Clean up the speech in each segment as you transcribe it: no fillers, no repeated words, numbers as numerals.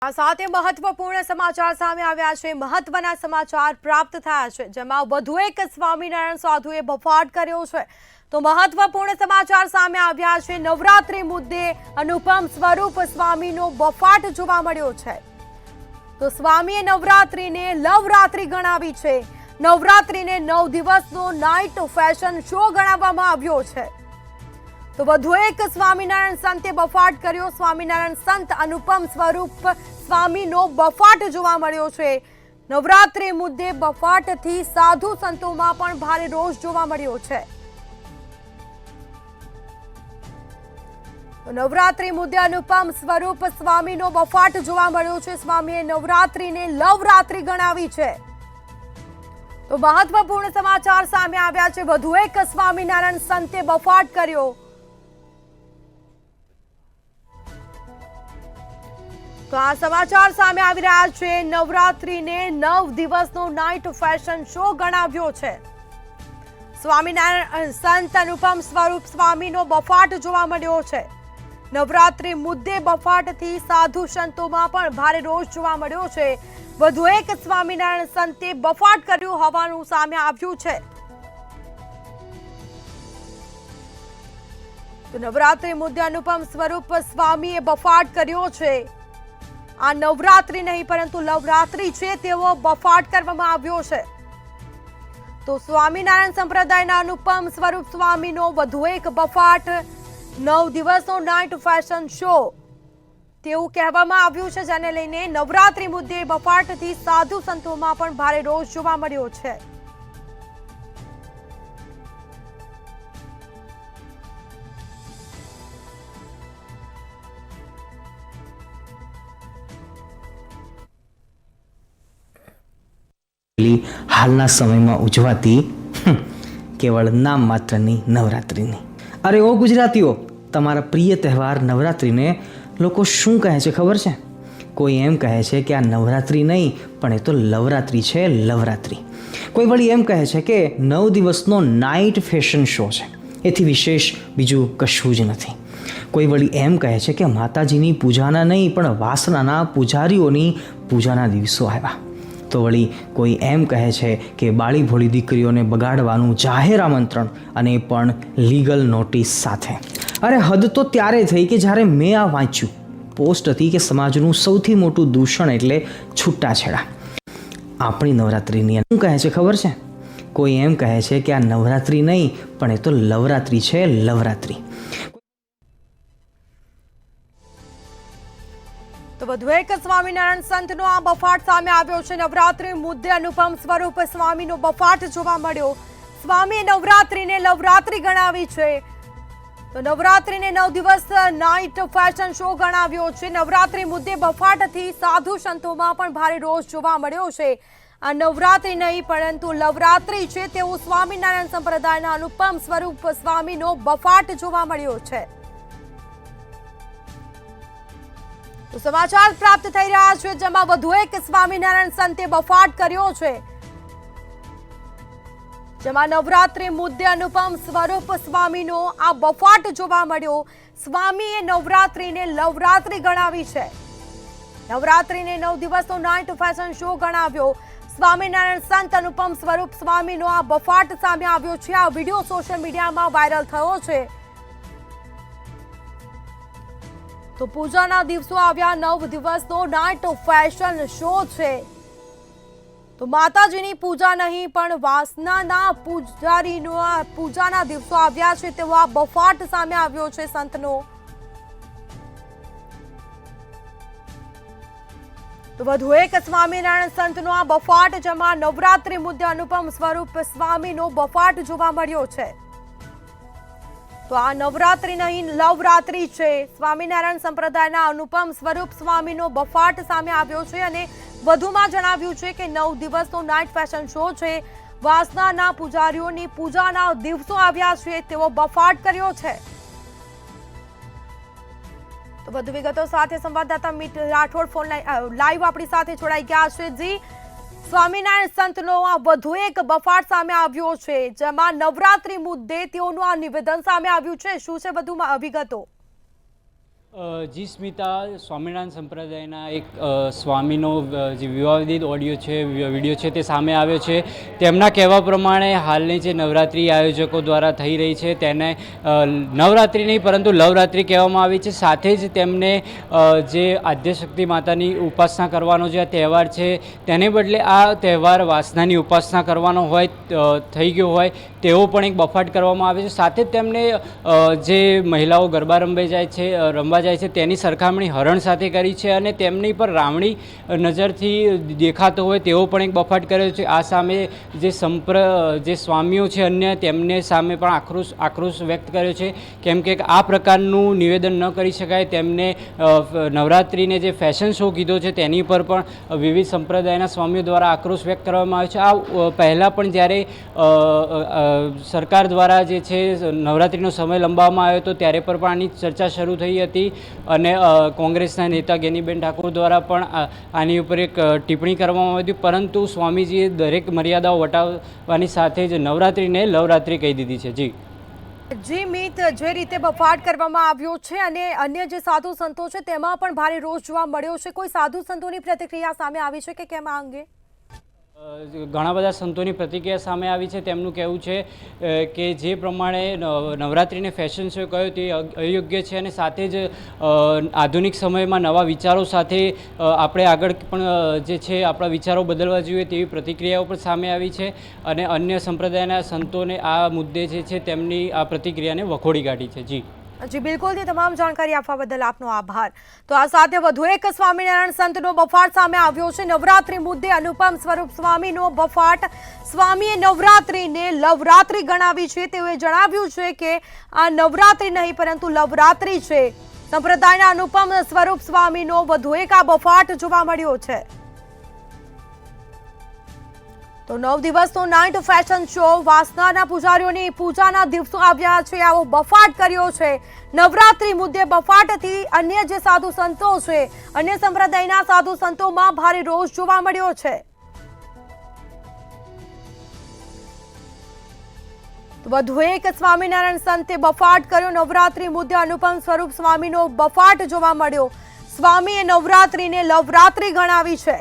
આ સાથે મહત્વપૂર્ણ સમાચાર સામે આવ્યા છે। મહત્વના સમાચાર પ્રાપ્ત થયા છે, જેમાં વધુ એક સ્વામિનારાયણ સાધુએ બફાટ કર્યો છે। તો મહત્વપૂર્ણ સમાચાર સામે આવ્યા છે। નવરાત્રી મુદ્દે અનુપમ સ્વરૂપ સ્વામીનો બફાટ જોવા મળ્યો છે। તો સ્વામીએ નવરાત્રીને લવરાત્રી ગણાવી છે। નવરાત્રીને 9 દિવસનો નાઇટ ફેશન શો ગણાવવામાં આવ્યો છે। તો વધુ એક સ્વામિનારાયણ સંતે બફાટ કર્યો। સ્વામિનારાયણ સંત અનુપમ સ્વરૂપ સ્વામીનો બફાટ જોવા મળ્યો છે। નવરાત્રી મુદ્દે બફાટથી સાધુ સંતોમાં પણ ભારે રોષ જોવા મળ્યો છે। નવરાત્રી મુદ્દે અનુપમ સ્વરૂપ સ્વામીનો બફાટ જોવા મળ્યો છે। સ્વામીએ નવરાત્રીને લવરાત્રી ગણાવી છે। તો મહત્વપૂર્ણ સમાચાર સામે આવ્યા છે। વધુ એક સ્વામિનારાયણ સંતે બફાટ કર્યો। તો આ સમાચાર સામે આવી રહ્યા છે। નવરાત્રીને 9 દિવસનો નાઇટ ફેશન શો ગણાવ્યો છે। સ્વામિનારાયણ સંત અનુપમ સ્વરૂપ સ્વામીનો બફાટ જોવા મળ્યો છે। નવરાત્રી મુદ્દે બફાટથી સાધુ સંતોમાં પણ ભારે રોષ જોવા મળ્યો છે। વધુ એક સ્વામિનારાયણ સંતે બફાટ કર્યું હોવાનું સામે આવ્યું છે। તો નવરાત્રી મુદ્દે અનુપમ સ્વરૂપ સ્વામીએ બફાટ કર્યો છે। આ નવરાત્રી નહીં પરંતુ લવરાત્રી છે તેવો બફાટ કરવામાં આવ્યો છે। તો સ્વામિનારાયણ સંપ્રદાયના અનુપમ સ્વરૂપ સ્વામીનો વધુ એક બફાટ 9 દિવસનો નાઇટ ફેશન શો તેવું કહેવામાં આવ્યું છે, જેને લઈને નવરાત્રી મુદ્દે બફાટથી સાધુ સંતોમાં પણ ભારે રોષ જોવા મળ્યો છે। હાલના સમયમાં ઉજવાતી કેવળ નામ માત્રની નવરાત્રિની। અરે ઓ ગુજરાતીઓ, તમારા પ્રિય તહેવાર નવરાત્રિને લોકો શું કહે છે ખબર છે? કોઈ એમ કહે છે કે આ નવરાત્રિ નહીં પણ એ તો લવરાત્રિ છે, લવરાત્રિ। કોઈ વળી એમ કહે છે કે 9 દિવસનો નાઇટ ફેશન શો છે, એથી વિશેષ બીજું કશું જ નથી। કોઈ વળી એમ કહે છે કે માતાજીની પૂજાના નહીં પણ વાસનાના પૂજારીઓની પૂજાના દિવસો આવ્યા। તો વળી કોઈ એમ કહે છે કે બાળી ભોળી દીકરીઓને બગાડવાનું જાહેર આમંત્રણ, અને પણ લીગલ નોટિસ સાથે। અરે હદ તો ત્યારે થઈ કે જ્યારે મેં આ વાંચ્યું। પોસ્ટ હતી કે સમાજનું સૌથી મોટું દૂષણ એટલે છૂટાછેડા। આપણી નવરાત્રિની શું કહે છે ખબર છે? કોઈ એમ કહે છે કે આ નવરાત્રિ નહીં પણ એ તો લવરાત્રિ છે, લવરાત્રિ। તો વધુ એક સ્વામિનારાયણ સંતનો આ બફાટ સામે આવ્યો છે। નવરાત્રી મુદ્દે અનુપમ સ્વરૂપ સ્વામીનો બફાટ જોવા મળ્યો। સ્વામીએ નવરાત્રીને લવરાત્રી ગણાવી છે। તો નવરાત્રીને 9 દિવસ નાઇટ ફેશન શો ગણાવ્યો છે। નવરાત્રી મુદ્દે બફાટથી સાધુ સંતોમાં પણ ભારે રોષ જોવા મળ્યો છે। આ નવરાત્રી નહીં પરંતુ લવરાત્રી છે તેવું સ્વામિનારાયણ સંપ્રદાયના અનુપમ સ્વરૂપ સ્વામીનો બફાટ જોવા મળ્યો છે। તો સમાચાર પ્રાપ્ત થઈ રહ્યા છે, જેમાં વધુ એક સ્વામિનારાયણ સંતે બફાટ કર્યો છે। જેમાં નવરાત્રી મુદ્દે અનુપમ સ્વરૂપ સ્વામીનો આ બફાટ જોવા મળ્યો। સ્વામીએ નવરાત્રીને લવરાત્રી ગણાવી છે। નવરાત્રીને 9 દિવસનો નાઇટ ફેશન શો ગણાવ્યો। સ્વામિનારાયણ સંત અનુપમ સ્વરૂપ સ્વામીનો આ બફાટ સામે આવ્યો છે। આ વિડીયો સોશિયલ મીડિયામાં વાયરલ થયો છે। તો પૂજાના દિવસો આવ્યા, 9 દિવસનો નાઇટ ફેશન શો છે। તો માતાજીની પૂજા નહીં પણ વાસનાના પૂજારીનો પૂજાના દિવસો આવ્યા છે તેવો આ બફાટ સામે આવ્યો છે સંતનો। તો વધુ એક સ્વામિનારાયણ સંતનો આ બફાટ, જેમાં નવરાત્રી મુદ્દે અનુપમ સ્વરૂપ સ્વામીનો બફાટ જોવા મળ્યો છે। તો આ નવરાત્રી નહીં લવરાત્રી છે। સ્વામિનારાયણ સંપ્રદાયના અનુપમ સ્વરૂપ સ્વામીનો બફાટ સામે આવ્યો છે અને વધુમાં જણાવ્યું છે કે 9 દિવસનો નાઇટ ફેશન શો છે। વાસનાના પૂજારીઓની પૂજાના દિવસો આવ્યા છે તેવો બફાટ કર્યો છે। તો વધુ વિગતો સાથે સંવાદદાતા મિત રાઠોડ ફોન લાઈવ આપણી સાથે જોડાઈ ગયા છે। જી, સ્વામિનારાયણ સંતનો આ વધુ એક બફાટ સામે આવ્યો છે, જેમાં નવરાત્રી મુદ્દે તેઓનું આ નિવેદન સામે આવ્યું છે। શું છે વધુમાં વિગતો? જી સ્મિતા, સ્વામિનારાયણ સંપ્રદાયના એક સ્વામીનો જે વિવાદિત ઓડિયો છે, વિડીયો છે તે સામે આવ્યો છે. તેમના કહેવા પ્રમાણે હાલની જે નવરાત્રિ આયોજકો દ્વારા થઈ રહી છે તેને નવરાત્રિ નહીં પરંતુ લવરાત્રિ કહેવામાં આવી છે. સાથે જ તેમને જે આદ્યશક્તિ માતાની ઉપાસના કરવાનો જે આ તહેવાર છે તેને બદલે આ તહેવાર વાસનાની ઉપાસના કરવાનો હોય થઈ ગયો હોય તેવો પણ એક બફાટ કરવામાં આવે છે. સાથે જ તેમને જે મહિલાઓ ગરબા રમવા જાય છે તેની સરખામણી હરણ સાથે કરી છે અને તેમની પર રાવણી નજરથી દેખાતો હોય તેવો પણ એક બફાટ કર્યો છે. આ સામે જે સ્વામીઓ છે અન્ય તેમને સામે પણ આક્રોશ વ્યક્ત કર્યો છે, કેમ કે આ પ્રકારનું નિવેદન ન કરી શકાય. તેમને નવરાત્રિને જે ફેશન શો કીધો છે તેની પર પણ વિવિધ સંપ્રદાયના સ્વામીઓ દ્વારા આક્રોશ વ્યક્ત કરવામાં આવ્યો છે. આ પહેલાં પણ જ્યારે સરકાર દ્વારા જે છે નવરાત્રિનો સમય લંબાવવામાં આવ્યો હતો ત્યારે પર પણ આની ચર્ચા શરૂ થઈ હતી અને કોંગ્રેસના નેતા ગેનીબેન ઠાકોર દ્વારા પણ આની ઉપર એક ટિપ્પણી કરવામાં આવી હતી, પરંતુ સ્વામીજીએ દરેક મર્યાદાઓ વટાવવાની સાથે જ નવરાત્રિને લવરાત્રિ કહી દીધી છે. જી મિત, જે રીતે બફાટ કરવામાં આવ્યો છે અને અન્ય જે સાધુ સંતો છે તેમાં પણ ભારે રોષ જોવા મળ્યો છે. કોઈ સાધુ સંતોની પ્રતિક્રિયા સામે આવી છે કે કેમ આ અંગે? ઘણા બધા સંતોની પ્રતિક્રિયા સામે આવી છે. તેમનું કહેવું છે કે જે પ્રમાણે નવરાત્રિને ફેશન શો કહ્યો તે અયોગ્ય છે અને સાથે જ આધુનિક સમયમાં નવા વિચારો સાથે આપણે આગળ પણ જે છે આપણા વિચારો બદલવા જોઈએ તેવી પ્રતિક્રિયાઓ પણ સામે આવી છે અને અન્ય સંપ્રદાયના સંતોને આ મુદ્દે જે છે તેમની આ પ્રતિક્રિયાને વખોડી કાઢી છે. જી બિલકુલ, તે તમામ જાણકારી આપવા બદલ આપનો આભાર. તો આ સાથે વધુ એક સ્વામિનારાયણ સંતનો બફાટ સામે આવ્યો છે. નવરાત્રી મુદ્દે અનુપમ સ્વરૂપ સ્વામીનો બફાટ. સ્વામીએ નવરાત્રીને લવરાત્રી ગણાવી છે. તેઓએ જણાવ્યું છે કે આ નવરાત્રી નહીં પરંતુ લવરાત્રી છે. સંપ્રદાયના અનુપમ સ્વરૂપ સ્વામીનો વધુ એક આ બફાટ જોવા મળ્યો છે. તો 9 દિવસનો નાઇટ ફેશન શો, વાસનાના પૂજારીઓની પૂજાના દિવસો આવ્યા છે, આવો બફાટ કર્યો છે. નવરાત્રી મુદ્દે બફાટથી અન્ય જે સાધુ સંતો છે, અન્ય સંપ્રદાયના સાધુ સંતોમાં ભારે રોષ જોવા મળ્યો છે. વધુ એક સ્વામિનારાયણ સંતે બફાટ કર્યો. નવરાત્રી મુદ્દે અનુપમ સ્વરૂપ સ્વામીનો બફાટ જોવા મળ્યો. સ્વામીએ નવરાત્રીને લવરાત્રી ગણાવી છે.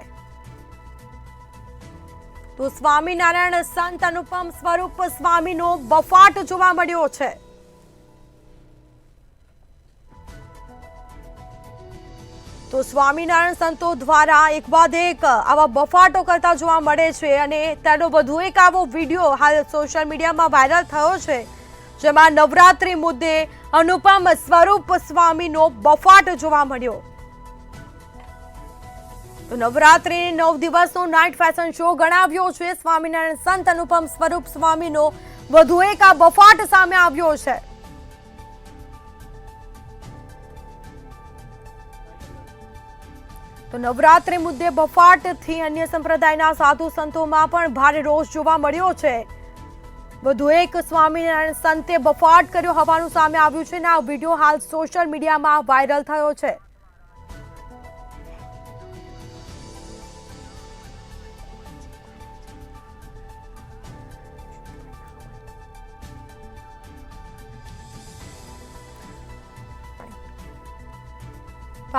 તો સ્વામિનારાયણ સંત અનુપમ સ્વરૂપ સ્વામીનો બફાટ જોવા મળ્યો છે. તો સ્વામિનારાયણ સંતો દ્વારા એક બાદ એક આવા બફાટો કરતા જોવા મળે છે અને તેનો વધુ એક આવો વિડીયો હાલ સોશિયલ મીડિયામાં વાયરલ થયો છે, જેમાં નવરાત્રી મુદ્દે અનુપમ સ્વરૂપ સ્વામીનો બફાટ જોવા મળ્યો. તો નવરાત્રી 9 દિવસનો નાઇટ ફેશન શો ગણાવ્યો છે. સ્વામિનારાયણ સંત અનુપમ સ્વરૂપ સ્વામીનો વધુ એક આ બફાટ સામે આવ્યો છે. તો નવરાત્રી મુદ્દે બફાટથી અન્ય સંપ્રદાયના સાધુ સંતોમાં પણ ભારે રોષ જોવા મળ્યો છે. વધુ એક સ્વામિનારાયણ સંતે બફાટ કર્યો હોવાનું સામે આવ્યું છે અને આ વિડીયો હાલ સોશિયલ મીડિયામાં વાયરલ થયો છે.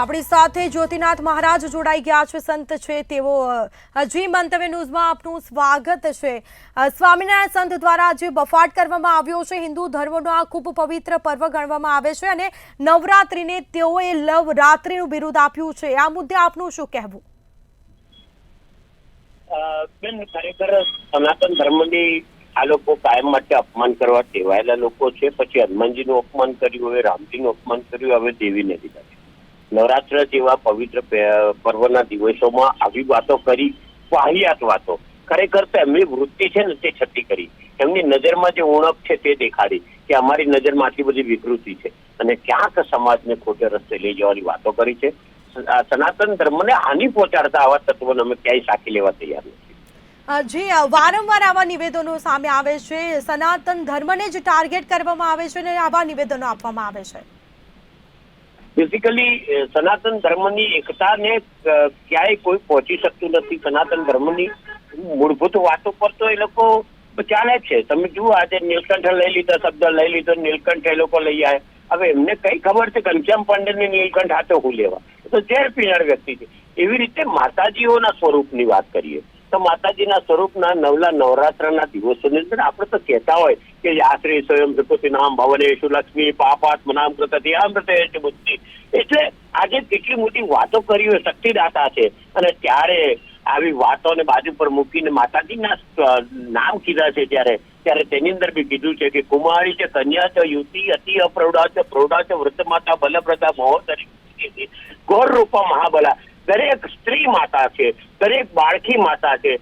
આપણી સાથે જ્યોતિનાથ મહારાજ જોડાઈ ગયા છે, સંત છે તેઓ. જી મંતવ્ય ન્યૂઝમાં આપનું સ્વાગત છે. સ્વામિનારાયણ સંત દ્વારા જે બફાટ કરવામાં આવ્યો છે, હિન્દુ ધર્મનો આ ખૂબ પવિત્ર પર્વ ગણવામાં આવે છે અને નવરાત્રીને તેઓએ લવરાત્રીનું બિરુદ આપ્યું છે. આ મુદ્દે આપનું શું કહેવું? બેન, ખરેખર સનાતન ધર્મની આ લોકો કાયમ માટે અપમાન કરવા ટેવાયેલા લોકો છે. પછી હનુમાનજીનું અપમાન કર્યું, હવે રામજીનું અપમાન કર્યું, હવે દેવીને દીધા. નવરાત્ર જેવા પવિત્ર પર્વના દિવસોમાં આવી વાતો કરી, વાહિયાત વાતો. ખરેખર તો એમની વૃત્તિ છે ને તે છતી કરી. એમની નજરમાં જે ઉણપ છે તે દેખાડી કે અમારી નજરમાં આટલી બધી વિકૃતિ છે અને ક્યાંક સમાજને ખોટે રસ્તે લઈ જવાની વાતો કરી છે. સનાતન ધર્મને હાનિ પહોંચાડતા આવા તત્વોને અમે ક્યાંય સાખી લેવા તૈયાર નથી. જી, વારંવાર આવા નિવેદનો સામે આવે છે. સનાતન ધર્મને જ ટાર્ગેટ કરવામાં આવે છે અને આવા નિવેદનો આપવામાં આવે છે. બેઝિકલી સનાતન ધર્મની એકતાને ક્યાંય કોઈ પહોંચી શકતું નથી. સનાતન ધર્મની મૂળભૂત વાતો પર તો એ લોકો ચાલે છે. તમે જુઓ, આજે નીલકંઠ લઈ લીધો, શબ્દ લઈ લીધો, નીલકંઠ એ લોકો લઈ આવે. હવે એમને કઈ ખબર છે ઘનશ્યામ પાંડે ને નીલકંઠ હાથે હું લેવા, તો ઝેર પીનાર વ્યક્તિ છે. એવી રીતે માતાજીઓના સ્વરૂપની વાત કરીએ તો માતાજીના સ્વરૂપના નવરાત્રના દિવસોની અંદર આપણે તો કહેતા હોય કે આશ્રય સ્વયં પ્રકૃતિ નામ ભવનેશુ લક્ષ્મી પાપાત્મનામ કૃતતિ અમૃતે બુદ્ધિ. એટલે આજે કેટલી મોટી વાતો કરી હોય, શક્તિદાતા છે, અને ત્યારે આવી વાતોને બાજુ પર મૂકીને માતાજીના નામ કીધા છે ત્યારે તેની અંદર બી કીધું છે કે કુમારી છે, કન્યા છે, યુતિ, અતિ અપ્રૌઢા છે, પ્રૌઢા છે, વૃદ્ધ માતા, બલપ્રદા, મહોદરી, ગૌર રૂપા મહાબલા. દરેક સ્ત્રી માતા છે, દરેક બાળકી માતા છે.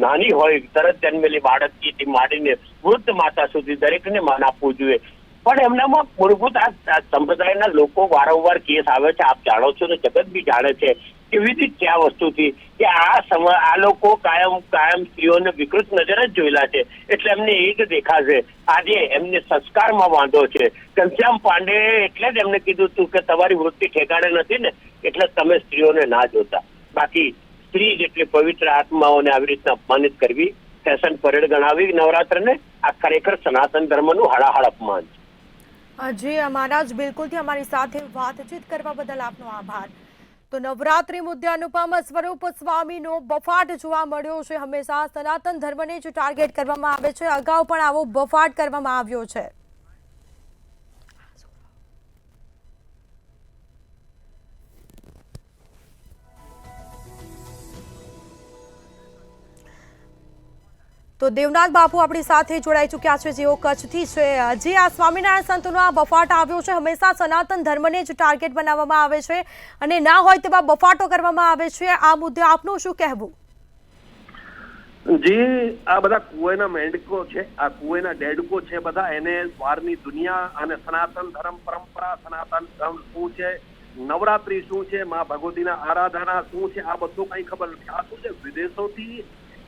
નાની હોય તરત જન્મેલી બાળકથી માંડીને વૃદ્ધ માતા સુધી દરેકને માન આપવું જોઈએ. પણ એમનામાં મૂળભૂત આ સંપ્રદાયના લોકો વારંવાર કેસ આવે છે, આપ જાણો છો ને જગત બી જાણે છે કે વિદિત છે આ વસ્તુથી કે આ લોકો કાયમ સ્ત્રીઓને વિકૃત નજર જ જોયેલા છે. એટલે એમને એ જ દેખાશે. આજે એમને સંસ્કારમાં વાંધો છે. ઘનશ્યામ પાંડે એટલે જ એમને કીધું હતું કે તમારી વૃત્તિ ઠેકાણે નથી ને એટલે તમે સ્ત્રીઓને ના જોતા. બાકી સ્ત્રી જેટલી પવિત્ર આત્માઓને આવી રીતના અપમાનિત કરવી, ફેશન પરેડ ગણાવી નવરાત્રને, આ ખરેખર સનાતન ધર્મનું હળાહળ અપમાન છે. જી મહારાજ, બિલકુલથી અમારી સાથે વાતચીત કરવા બદલ આપનો આભાર. તો નવરાત્રી મુદ્દે અનુપમ સ્વરૂપ સ્વામીનો બફાટ જોવા મળ્યો છે. હંમેશા સનાતન ધર્મને જ ટાર્ગેટ કરવામાં આવે છે. અગાઉ પણ આવો બફાટ કરવામાં આવ્યો છે. તો દેવનાથ બાપુ આપણી સાથે જોડાઈ ચૂક્યા છે, જેઓ કચ્છથી છે. જે આ સ્વામિનારાયણ સંતોનો આ બફાટ આવ્યો છે, હંમેશા સનાતન ધર્મને જ ટાર્ગેટ બનાવવામાં આવે છે અને ના હોય તેવા બફાટો કરવામાં આવે છે. આ મુદ્દે આપનું શું કહેવું? જી, આ બધા કુવેના મેંડકો છે, આ કુવેના ડેડકો છે, બધા એને બહારની દુનિયા અને સનાતન ધર્મ પરંપરા, સનાતન ધર્મ શું છે, નવરાત્રી શું છે, મા ભગવતીના આરાધના શું છે, આ બધું કઈ ખબર નથી. આ શું છે, વિદેશોથી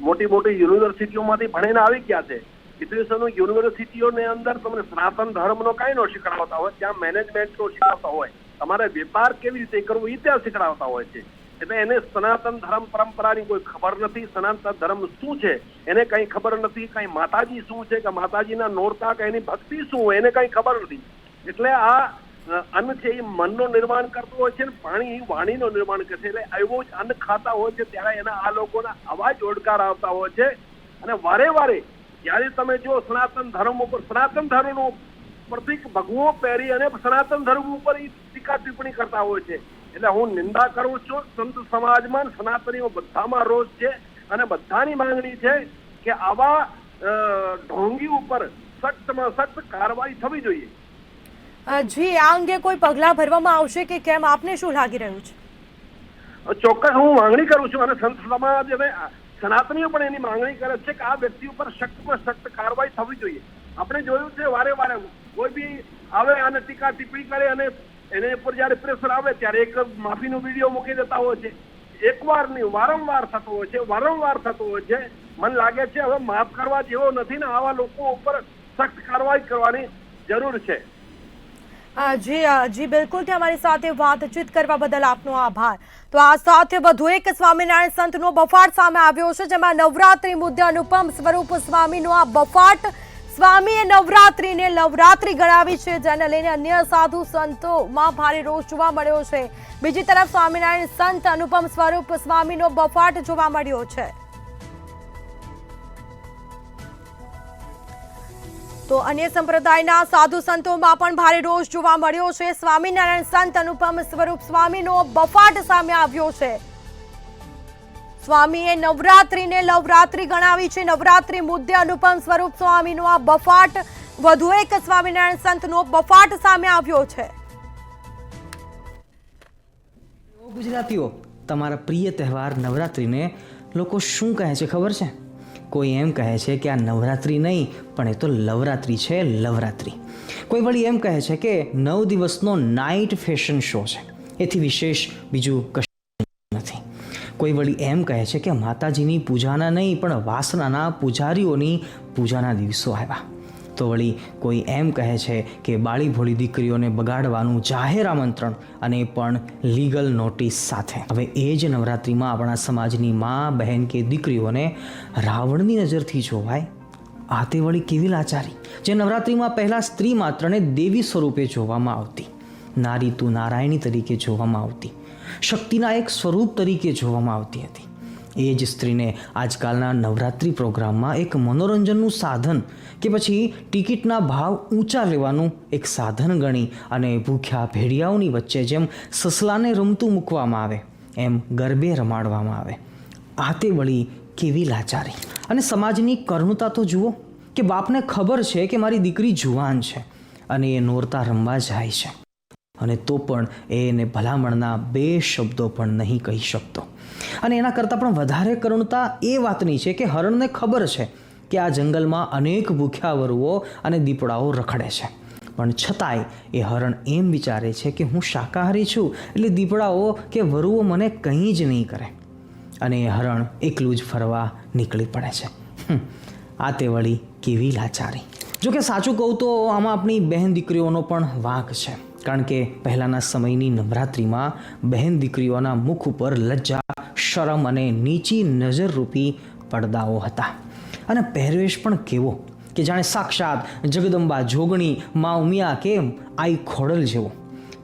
મોટી મોટી યુનિવર્સિટીઓમાંથી ભણીને આવી ગયા છે. વિદેશોની યુનિવર્સિટીઓની અંદર તમને સનાતન ધર્મનો કઈ નો શીખડાવતા હોય, ત્યાં મેનેજમેન્ટનો શીખવતા હોય, તમારે વેપાર કેવી રીતે કરવો એ ત્યાં શીખડાવતા હોય છે. એટલે એને સનાતન ધર્મ પરંપરાની કોઈ ખબર નથી. સનાતન ધર્મ શું છે એને કઈ ખબર નથી. કઈ માતાજી શું છે કે માતાજીના નોરતા કે એની ભક્તિ શું હોય એને કઈ ખબર નથી. એટલે આ અન્ન છે એ મનનું નિર્માણ કરતું હોય છે, પાણી એ વાણીનું નિર્માણ કરે છે. એટલે એવું જ અન્ન ખાતા હોય છે ત્યારે એના આ લોકોના અવાજ ઓડકાર આવતા હોય છે. અને વારે વારે જ્યારે તમે જો સનાતન ધર્મ ઉપર, સનાતન ધર્મનું પ્રતિક ભગવો પહેરી અને સનાતન ધર્મ ઉપર ટીકા ટિપ્પણી કરતા હોય છે. એટલે હું નિંદા કરું છું. સંત સમાજમાં સનાતનીઓ બધામાં રોષ છે અને બધાની માંગણી છે કે આવા ઢોંગી ઉપર સખ્તમાં સખ્ત કાર્યવાહી થવી જોઈએ. જી, આ અંગે કોઈ પગલાં ભરવામાં આવશે કે કેમ, આપને શું લાગી રહ્યું છે? ચોક્કસ હું માંગણી કરું છું અને સંત સમાજ અને સનાતનીઓ પણ એની માંગણી કરે છે કે આ વ્યક્તિ ઉપર સખ્તમાં સખ્ત કાર્યવાહી થવી જોઈએ. આપણે જોયું છે વારે વારે કોઈ બી આવે અને ટીકા ટિપ્પણી કરે અને એને ઉપર જયારે પ્રેશર આવે ત્યારે એક માફીનો વિડીયો મૂકી દેતા હોય છે. એકવાર નહીં, વારંવાર થતો હોય છે, વારંવાર થતો હોય છે. મને લાગે છે હવે માફ કરવા જેવો નથી ને આવા લોકો ઉપર સખ્ત કાર્યવાહી કરવાની જરૂર છે. જી બિલકુલ, અમારી સાથે વાતચીત કરવા બદલ આપનો આભાર. તો આ સાથે વધુ એક સ્વામિનારાયણ સંતનો બફાટ સામે આવ્યો છે, જેમાં નવરાત્રી મુદ્દે અનુપમ સ્વરૂપ સ્વામીનો આ બફાટ. સ્વામીએ નવરાત્રીને નવરાત્રી ગણાવી છે, જેને લઈને અન્ય સાધુ સંતોમાં ભારે રોષ જોવા મળ્યો છે. બીજી તરફ સ્વામિનારાયણ સંત અનુપમ સ્વરૂપ સ્વામીનો બફાટ જોવા મળ્યો છે. તો અન્ય સંપ્રદાયના સાધુ સંતોમાં પણ ભારે રોષ જોવા મળ્યો છે. સ્વામિનારાયણ સંત અનુપમ સ્વરૂપ સ્વામીનો બફાટ સામે આવ્યો છે. સ્વામીએ નવરાત્રીને નવરાત્રી ગણાવી છે. નવરાત્રી મુદ્દે અનુપમ સ્વરૂપ સ્વામીનો આ બફાટ. વધુ એક સ્વામિનારાયણ સંતનો બફાટ સામે આવ્યો છે. ગુજરાતીઓ, તમારા પ્રિય તહેવાર નવરાત્રિને લોકો શું કહે છે ખબર છે? કોઈ એમ કહે છે કે આ નવરાત્રિ નહીં પણ એ તો લવરાત્રિ છે, લવરાત્રિ. કોઈ વળી એમ કહે છે કે 9 દિવસનો નાઇટ ફેશન શો છે, એથી વિશેષ બીજું કશું નથી. કોઈ વળી એમ કહે છે કે માતાજીની પૂજાના નહીં પણ વાસનાના પૂજારીઓની પૂજાના દિવસો આવ્યા. તો વળી કોઈ એમ કહે છે કે બાળી ભોળી દીકરીઓને બગાડવાનું જાહેર આમંત્રણ અને પણ લીગલ નોટિસ સાથે. હવે એ જ નવરાત્રિમાં આપણા સમાજની મા, બહેન કે દીકરીઓને રાવણની નજરથી જોવાય આ તે વળી કેવી લાચારી જે નવરાત્રિમાં પહેલાં સ્ત્રી માત્રને દેવી સ્વરૂપે જોવામાં આવતી, નારી તું નારાયણી તરીકે જોવામાં આવતી, શક્તિના એક સ્વરૂપ તરીકે જોવામાં આવતી હતી. એ જ સ્ત્રીને આજકાલના નવરાત્રિ પ્રોગ્રામમાં એક મનોરંજનનું સાધન કે પછી ટિકિટના ભાવ ઊંચા લેવાનું એક સાધન ગણી અને ભૂખ્યા ભેડિયાઓની વચ્ચે જેમ સસલાને રમતું મૂકવામાં આવે એમ ગરબે રમાડવામાં આવે. આ તે વળી કેવી લાચારી અને સમાજની કરુણતા તો જુઓ કે બાપને ખબર છે કે મારી દીકરી જુવાન છે અને એ નોરતા રમવા જાય છે, અને તો પણ એને ભલામણના 2 શબ્દો પણ નહીં કહી શકતો. અને એના કરતાં પણ વધારે કરુણતા એ વાતની છે કે હરણને ખબર છે કે આ જંગલમાં અનેક ભૂખ્યા વરુઓ અને દીપડાઓ રખડે છે, પણ છતાંય એ હરણ એમ વિચારે છે કે હું શાકાહારી છું એટલે દીપડાઓ કે વરુઓ મને કંઈ જ નહીં કરે, અને એ હરણ એકલું જ ફરવા નીકળી પડે છે. આ તે વળી કેવી લાચારી. જોકે સાચું કહું તો આમાં આપણી બહેન દીકરીઓનો પણ વાંક છે, કારણ કે પહેલાંના સમયની નવરાત્રિમાં બહેન દીકરીઓના મુખ ઉપર લજ્જા, શરમ અને નીચી નજરરૂપી પડદાઓ હતા, અને પહેરવેશ પણ કેવો કે જાણે સાક્ષાત જગદંબા જોગણી, મા ઉમિયા કે આઈ ખોડલ જેવો.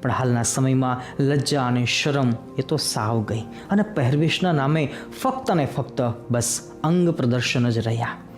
પણ હાલના સમયમાં લજ્જા અને શરમ એ તો સાવ ગઈ અને પહેરવેશના નામે ફક્ત ને ફક્ત બસ અંગ પ્રદર્શન જ રહ્યા.